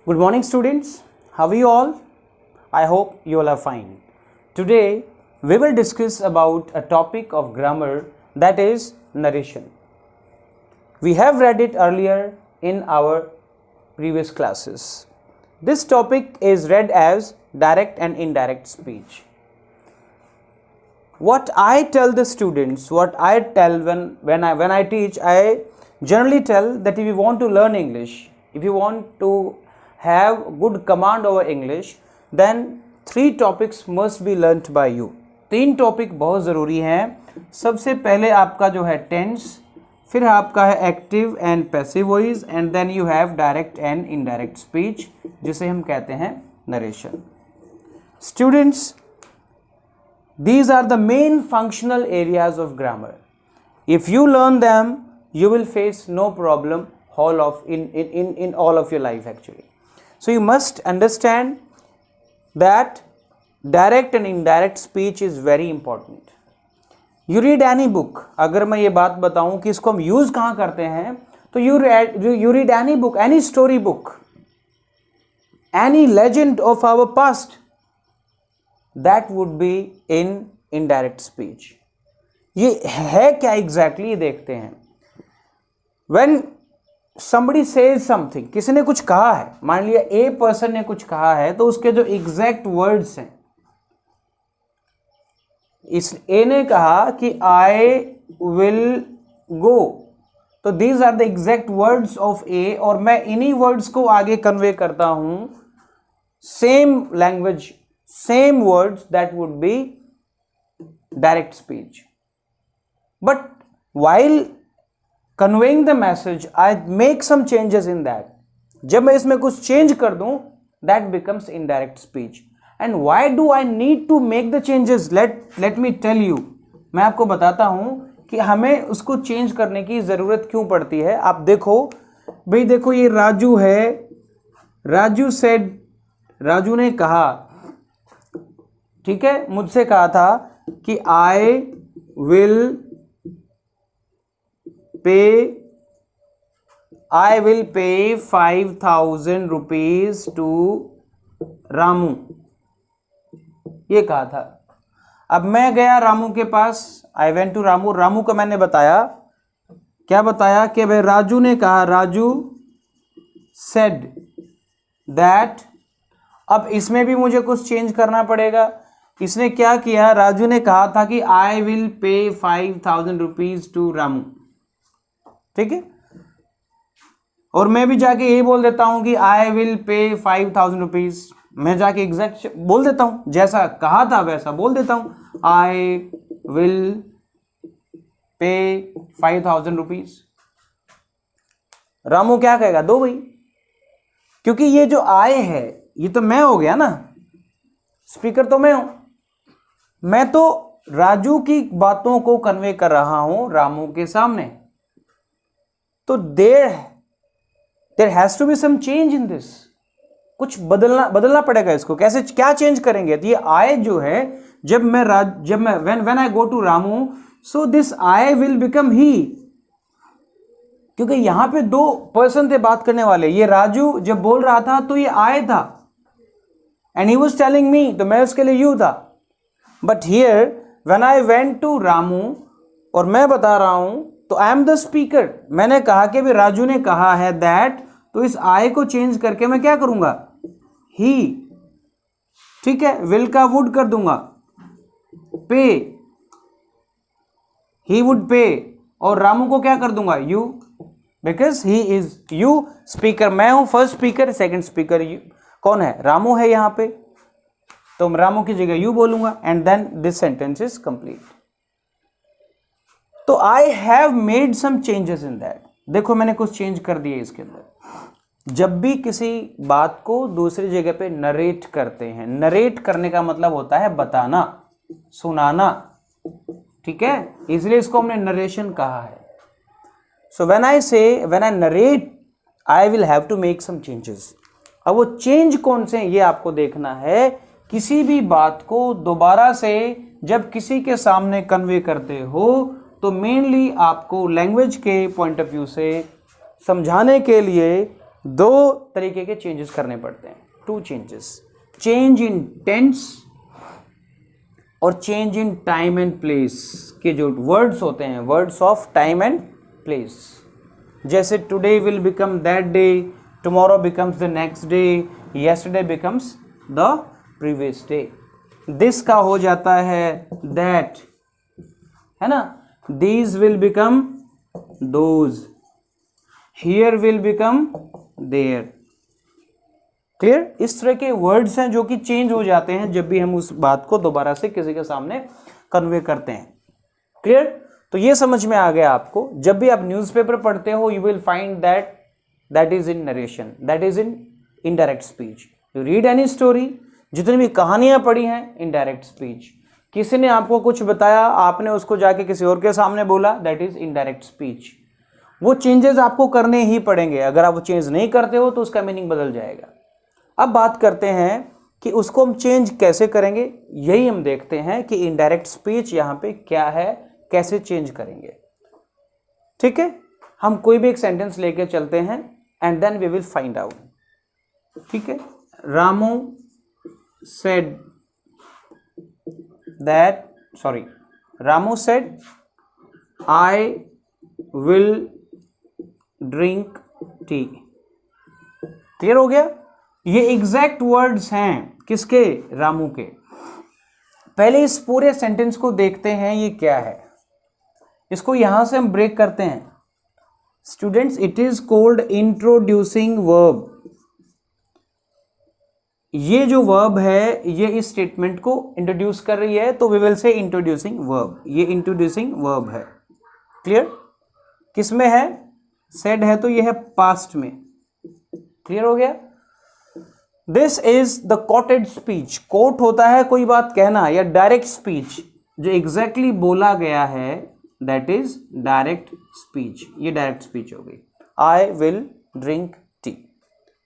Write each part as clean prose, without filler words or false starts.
Good morning, students. How are you all? I hope you all are fine. Today, we will discuss about a topic of grammar, that is narration. We have read it earlier in our previous classes. This topic is read as direct and indirect speech. What I tell the students, what I tell when I teach, I generally tell that if you want to learn English, if you want to have good command over English, then 3 topics must be learnt by you. 3 topic बहुत ज़रूरी हैं. सबसे पहले आपका जो है tense, फिर आपका है active and passive voice, and then you have direct and indirect speech, जिसे हम कहते हैं narration. Students, these are the main functional areas of grammar. If you learn them, you will face no problem in all of your life actually. So you must understand that direct and indirect speech is very important. You read any book. अगर मैं ये बात बताऊं कि इसको हम use कहाँ करते हैं, तो you read any book, any story book, any legend of our past, that would be in indirect speech. ये है क्या exactly, ये देखते हैं. When somebody says something, किसी ने कुछ कहा है, मान लिया A person ने कुछ कहा है, तो उसके जो exact words हैं, इस A ने कहा कि I will go, तो these are the exact words of A, और मैं इन्हीं words को आगे convey करता हूं, same language, same words, that would be direct speech. But while conveying the message, I make some changes in that. जब मैं इसमें कुछ change कर दूं, that becomes indirect speech. And why do I need to make the changes? Let me tell you. मैं आपको बताता हूं कि हमें उसको change करने की जरूरत क्यों पड़ती है. आप देखो भाई, देखो ये राजू है. राजू said, राजू ने कहा, ठीक है, मुझसे कहा था कि I will pay 5,000 rupees to Ramu, ये कहा था. अब मैं गया रामू के पास, I went to Ramu. Ramu को मैंने बताया, क्या बताया कि भाई राजू ने कहा, राजू said that. अब इसमें भी मुझे कुछ चेंज करना पड़ेगा. इसने क्या किया, राजू ने कहा था कि I will pay 5,000 rupees to Ramu, ठीक है, और मैं भी जाके यही बोल देता हूं कि I will pay 5,000 rupees. मैं जाके एग्जैक्ट बोल देता हूं, जैसा कहा था वैसा बोल देता हूं, I will pay 5,000 rupees. Ramu क्या कहेगा, दो भाई, क्योंकि ये जो I है ये तो मैं हो गया ना, स्पीकर तो मैं हूं. मैं तो राजू की बातों को कन्वे कर रहा हूं रामू के सामने. तो there has to be some change in this. कुछ बदलना पड़ेगा इसको. कैसे, क्या चेंज करेंगे? तो ये आई जो है, जब मैं when I go to Ramu, so this I will become he, क्योंकि यहां पे 2 पर्सन थे बात करने वाले. ये राजू जब बोल रहा था तो ये आई था, and he was telling me, तो मैं उसके लिए यू था. But here when I went to Ramu, और मैं बता रहा हूं, तो आई एम द स्पीकर. मैंने कहा कि भी राजू ने कहा है दैट, तो इस आई को चेंज करके मैं क्या करूंगा, ही, ठीक है, विल का वुड कर दूंगा, पे, ही वुड पे, और रामू को क्या कर दूंगा, you, because he is you. Speaker मैं हूं, first speaker, second speaker you. कौन है, रामू है यहां पे, तो मैं रामू की जगह यू बोलूंगा, and then this sentence is complete. तो I have made some changes in that. देखो मैंने कुछ चेंज कर दिए इसके अंदर. जब भी किसी बात को दूसरी जगह पे नरेट करते हैं, नरेट करने का मतलब होता है बताना, सुनाना, ठीक है, इसलिए इसको हमने नरेशन कहा है. So when I narrate, I will have to make some changes. अब वो चेंज कौन से हैं ये आपको देखना है. किसी भी बात को दोबारा से जब किसी के सामने कन्वे करते हो, तो मेनली आपको लैंग्वेज के पॉइंट ऑफ व्यू से समझाने के लिए दो तरीके के चेंजेस करने पड़ते हैं, two changes, change in tense और change in time and place के जो वर्ड्स होते हैं, words of time and place, जैसे today will become that day, tomorrow becomes the next day, yesterday becomes the previous day, this का हो जाता है दैट, है ना, these will become those, here will become there. Clear? इस तरह के वर्ड्स हैं जो कि चेंज हो जाते हैं जब भी हम उस बात को दोबारा से किसी के सामने कन्वे करते हैं। क्लियर? तो ये समझ में आ गया आपको। जब भी आप न्यूज़पेपर पढ़ते हो you will find that is in narration, that is in indirect speech. You read any story, जितनी भी कहानियां पढ़ी हैं, इनडायरेक्ट स्पीच। किसी ने आपको कुछ बताया, आपने उसको जाके किसी और के सामने बोला, दैट इज इनडायरेक्ट स्पीच। वो चेंजेस आपको करने ही पड़ेंगे, अगर आप वो चेंज नहीं करते हो तो उसका मीनिंग बदल जाएगा। अब बात करते हैं कि उसको हम चेंज कैसे करेंगे, यही हम देखते हैं कि इनडायरेक्ट स्पीच यहाँ पे क्या है, कैसे चेंज करेंगे। ठीक है, हम कोई भी एक सेंटेंस लेके चलते हैं and then we will find out. ठीक है, Ramu said I will drink tea। Clear हो गया? ये एग्जैक्ट वर्ड्स हैं किसके? रामू के। पहले इस पूरे सेंटेंस को देखते हैं ये क्या है, इसको यहां से हम ब्रेक करते हैं। Students, it is called introducing verb. ये जो वर्ब है ये इस स्टेटमेंट को इंट्रोड्यूस कर रही है, तो we will say introducing verb. ये इंट्रोड्यूसिंग वर्ब है। क्लियर? किस में है? सेड है तो ये है पास्ट में। क्लियर हो गया? This is the quoted speech. Quote होता है कोई बात कहना, या डायरेक्ट स्पीच जो एग्जैक्टली बोला गया है, दैट इज डायरेक्ट स्पीच। ये डायरेक्ट स्पीच हो गई। I will drink tea.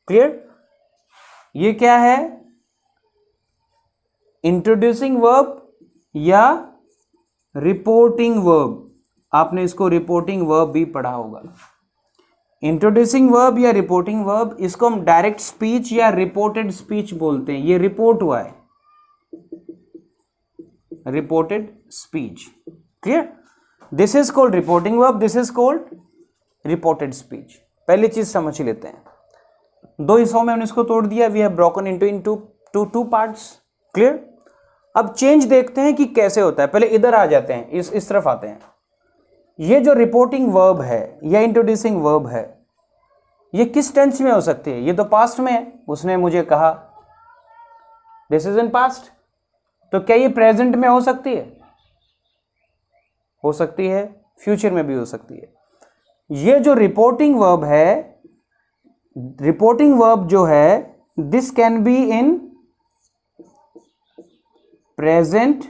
Clear? ये क्या है? इंट्रोड्यूसिंग वर्ब या रिपोर्टिंग वर्ब? आपने इसको रिपोर्टिंग वर्ब भी पढ़ा होगा। इंट्रोड्यूसिंग वर्ब या रिपोर्टिंग वर्ब, इसको हम डायरेक्ट स्पीच या रिपोर्टेड स्पीच बोलते हैं। ये रिपोर्ट हुआ है, reported speech. Clear? This is called reporting verb, this is called reported speech. पहली चीज समझ लेते हैं। दो हिस्सों में हमने इसको तोड़ दिया। We have broken into two parts. Clear? अब चेंज देखते हैं कि कैसे होता है। पहले इधर आ जाते हैं, इस तरफ आते हैं। ये जो रिपोर्टिंग वर्ब है या इंट्रोड्यूसिंग वर्ब है, ये किस टेंस में हो सकती है? ये तो पास्ट में है, उसने मुझे कहा, दिस इज इन पास्ट। तो क्या ये प्रेजेंट में हो सकती है? हो सकती है, फ्यूचर में भी हो सकती है। ये जो रिपोर्टिंग वर्ब है, रिपोर्टिंग वर्ब जो है, this can be in present,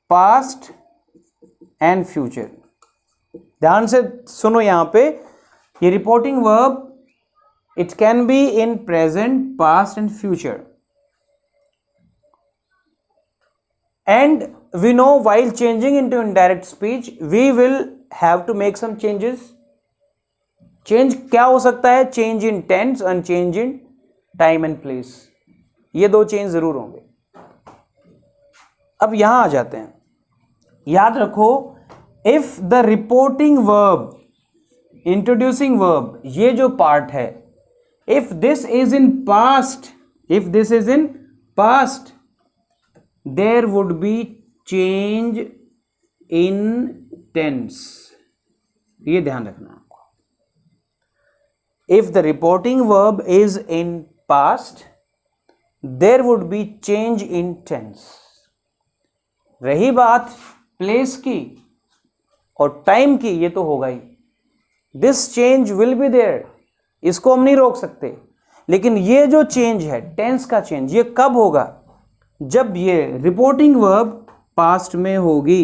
past and future. ध्यान से सुनो यहां पे, ये reporting verb it can be in present, past and future. And we know while changing into indirect speech we will have to make some changes। Change क्या हो सकता है? Change in tense and change in time and place. ये दो change जरूर होंगे। अब यहां आ जाते हैं। याद रखो, if the reporting verb, introducing verb, ये जो पार्ट है, if this is in past, if this is in past, there would be change in tense. ये ध्यान रखना। If the reporting verb is in past, there would be change in tense। रही बात place की और time की, ये तो होगा ही। This change will be there, इसको हम नहीं रोक सकते। लेकिन ये जो चेंज है, टेंस का चेंज, ये कब होगा? जब ये रिपोर्टिंग वर्ब पास्ट में होगी।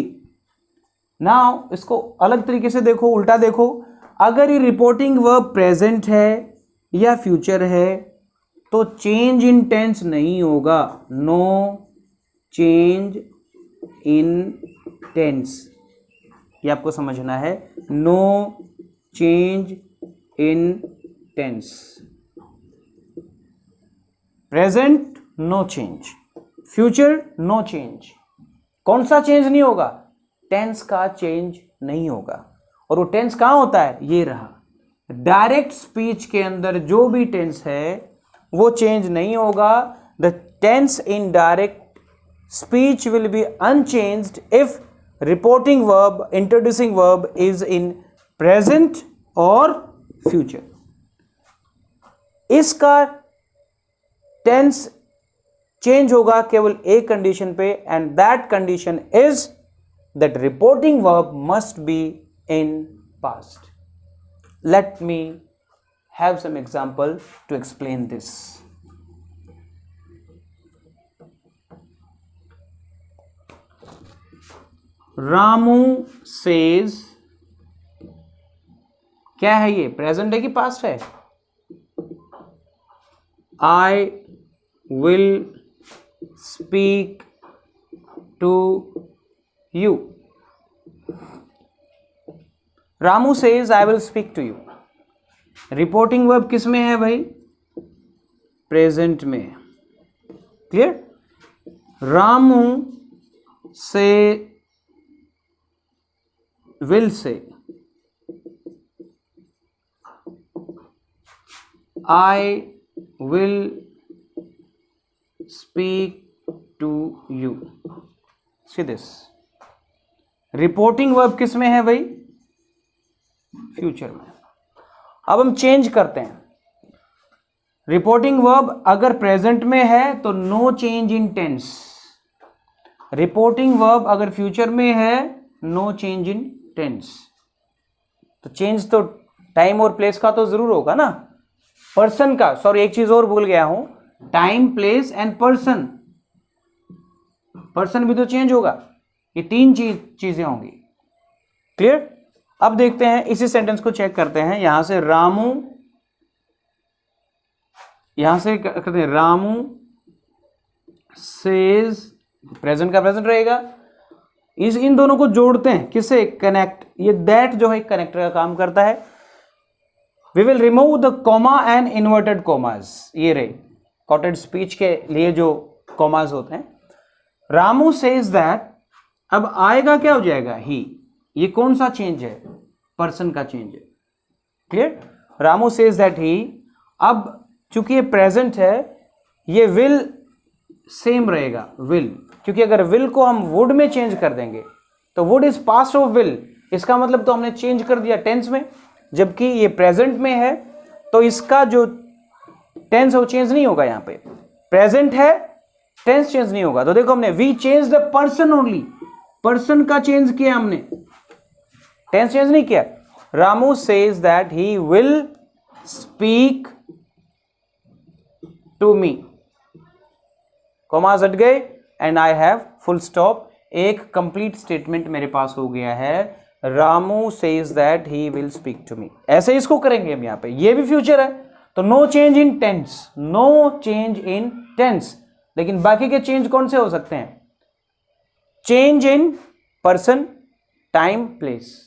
नाउ इसको अलग तरीके से देखो, उल्टा देखो। अगर ये रिपोर्टिंग वर्ब प्रेजेंट है या फ्यूचर है तो चेंज इन टेंस नहीं होगा। नो चेंज इन टेंस, ये आपको समझना है। No change in tense, present no change, future no change. कौन सा चेंज नहीं होगा? टेंस का चेंज नहीं होगा। और वो टेंस कहाँ होता है? ये रहा। डायरेक्ट स्पीच के अंदर जो भी टेंस है वो चेंज नहीं होगा। The tense in direct speech will be unchanged if reporting verb, introducing verb is in present और फ्यूचर। इसका टेंस चेंज होगा केवल एक कंडीशन पे, and that condition is that reporting verb must be in past. Let me have some example to explain this. Ramu says, क्या है ये? Present है कि पास्ट है? I will speak to you. Ramu says I will speak to you. Reporting verb किस में है भाई? प्रेजेंट में। Clear? Ramu say will say I will speak to you. See this. Reporting verb किस में है भाई? फ्यूचर में। अब हम चेंज करते हैं। रिपोर्टिंग वर्ब अगर प्रेजेंट में है तो no change in tense. Reporting verb अगर फ्यूचर में है, नो चेंज इन टेंस। तो चेंज तो टाइम और प्लेस का तो जरूर होगा ना। पर्सन का, सॉरी एक चीज और भूल गया हूं, time, place and person. Person भी तो चेंज होगा। ये तीन चीजें होंगी। क्लियर? अब देखते हैं, इसी सेंटेंस को चेक करते हैं। यहां से रामू, यहां से करते हैं रामू सेज, प्रेजेंट का प्रेजेंट रहेगा। इन दोनों को जोड़ते हैं, किसे? कनेक्ट। ये दैट जो है कनेक्टर का काम करता है। We will remove the comma and inverted commas. ये रहे कॉटेड स्पीच के लिए जो कॉमास होते हैं। रामू सेज दैट, अब आएगा क्या हो जाएगा? ही। ये कौन सा चेंज है? पर्सन का चेंज है। क्लियर? रामू सेज दैट ही। अब चूंकि ये प्रेजेंट है, ये विल सेम रहेगा, विल। क्योंकि अगर विल को हम वुड में चेंज कर देंगे तो would is past of will, इसका मतलब तो हमने चेंज कर दिया टेंस में। जबकि ये प्रेजेंट में है तो इसका जो टेंस है वो चेंज नहीं होगा। यहां पे प्रेजेंट है, टेंस चेंज नहीं होगा। तो देखो हमने we change the person only, person का चेंज किया हमने, टेंस चेंज नहीं किया। Ramu says that he will speak to me. Commas हट गए and I have full stop. एक कंप्लीट स्टेटमेंट मेरे पास हो गया है। Ramu says that he will speak to me. ऐसे इसको करेंगे हम। यहां पे ये भी फ्यूचर है तो no change in tense, no change in tense. लेकिन बाकी के चेंज कौन से हो सकते हैं? Change in person, time, place.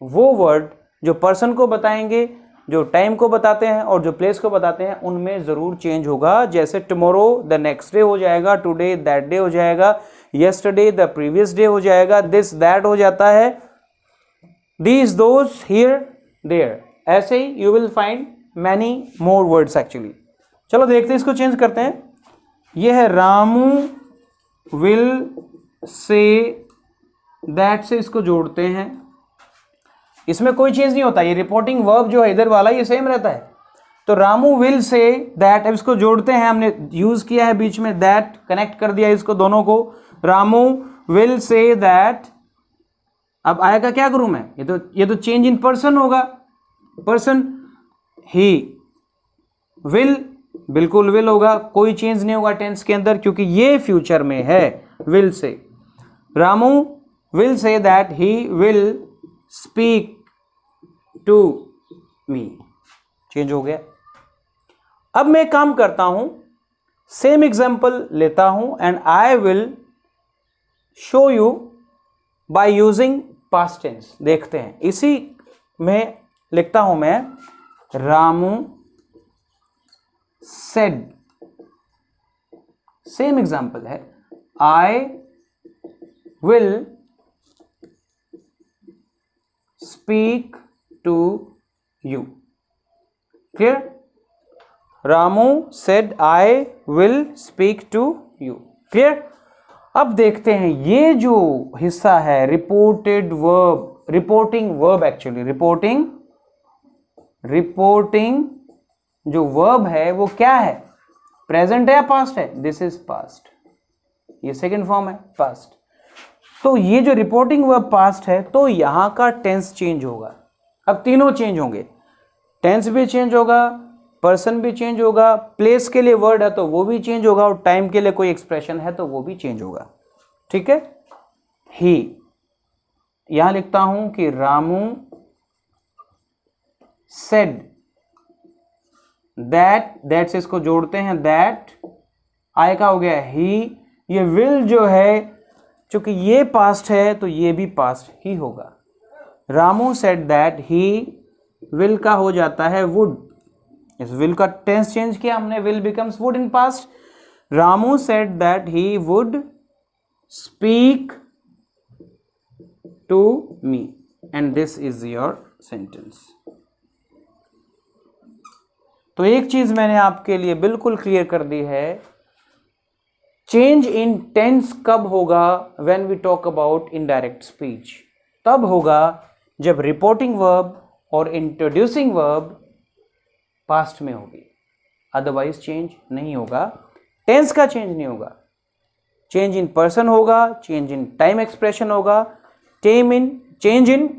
वो वर्ड जो पर्सन को बताएंगे, जो टाइम को बताते हैं और जो प्लेस को बताते हैं, उनमें जरूर चेंज होगा। जैसे टुमारो द नेक्स्ट डे हो जाएगा, टुडे दैट डे हो जाएगा, यस्टरडे द प्रीवियस डे हो जाएगा, दिस दैट हो जाता है, these those here there। ऐसे ही you will find many more words actually। चलो देखते हैं, इसको चेंज करते हैं। ये है रामू will say that से इसको जोड़ते हैं। इसमें कोई चेंज नहीं होता। ये रिपोर्टिंग वर्ब जो है इधर वाला ये सेम रहता है। तो रामू will say that, अब इसको जोड़ते हैं। हमने यूज किया है बीच में that, कनेक्ट कर दिया इसको दोनों को। Ramu will say that। अब आएगा क्या करूं मैं? ये तो चेंज इन पर्सन होगा। पर्सन ही, विल बिल्कुल विल होगा, कोई चेंज नहीं होगा टेंस के अंदर क्योंकि ये फ्यूचर में है। Will say, Ramu will say that he will speak to me. Change हो गया। अब मैं काम करता हूं, सेम एग्जांपल लेता हूं and I will show you by using past tense. देखते हैं इसी में लिखता हूं मैं, रामू सेड, सेम एग्जांपल है, I will speak to you. Clear? Ramu said I will speak to you. Clear? अब देखते हैं ये जो हिस्सा है reported verb, reporting verb, actually reporting जो वर्ब है वो क्या है, प्रेजेंट है या पास्ट है? दिस इज पास्ट, ये सेकंड फॉर्म है पास्ट। तो ये जो रिपोर्टिंग वर्ब पास्ट है तो यहां का टेंस चेंज होगा। अब तीनों चेंज होंगे, टेंस भी चेंज होगा, पर्सन भी चेंज होगा, प्लेस के लिए वर्ड है तो वो भी चेंज होगा, और टाइम के लिए कोई एक्सप्रेशन है तो वो भी चेंज होगा। ठीक है? ही, यहां लिखता हूं कि रामू सेड दैट से इसको जोड़ते हैं, दैट आई का हो गया ही, ये विल जो है चूंकि ये पास्ट है तो ये भी पास्ट ही होगा। Ramu said that he will का हो जाता है वुड, इस विल का टेंस चेंज किया हमने, will becomes would in past. Ramu said that he would speak to me, and this is your sentence. तो एक चीज मैंने आपके लिए बिल्कुल क्लियर कर दी है, चेंज इन टेंस कब होगा? When we talk about indirect speech, तब होगा जब रिपोर्टिंग वर्ब और इंट्रोड्यूसिंग वर्ब पास्ट में होगी, अदरवाइज चेंज नहीं होगा, टेंस का चेंज नहीं होगा। चेंज इन पर्सन होगा, चेंज इन टाइम एक्सप्रेशन होगा, change in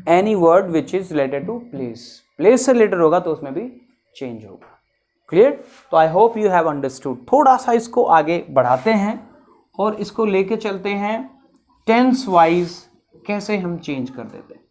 any word which is related to place, place से रिलेटेड होगा तो उसमें भी चेंज होगा। क्लियर? तो I hope you have understood. थोड़ा सा इसको आगे बढ़ाते हैं और इसको लेके चलते हैं टेंस वाइज कैसे हम चेंज कर देते हैं।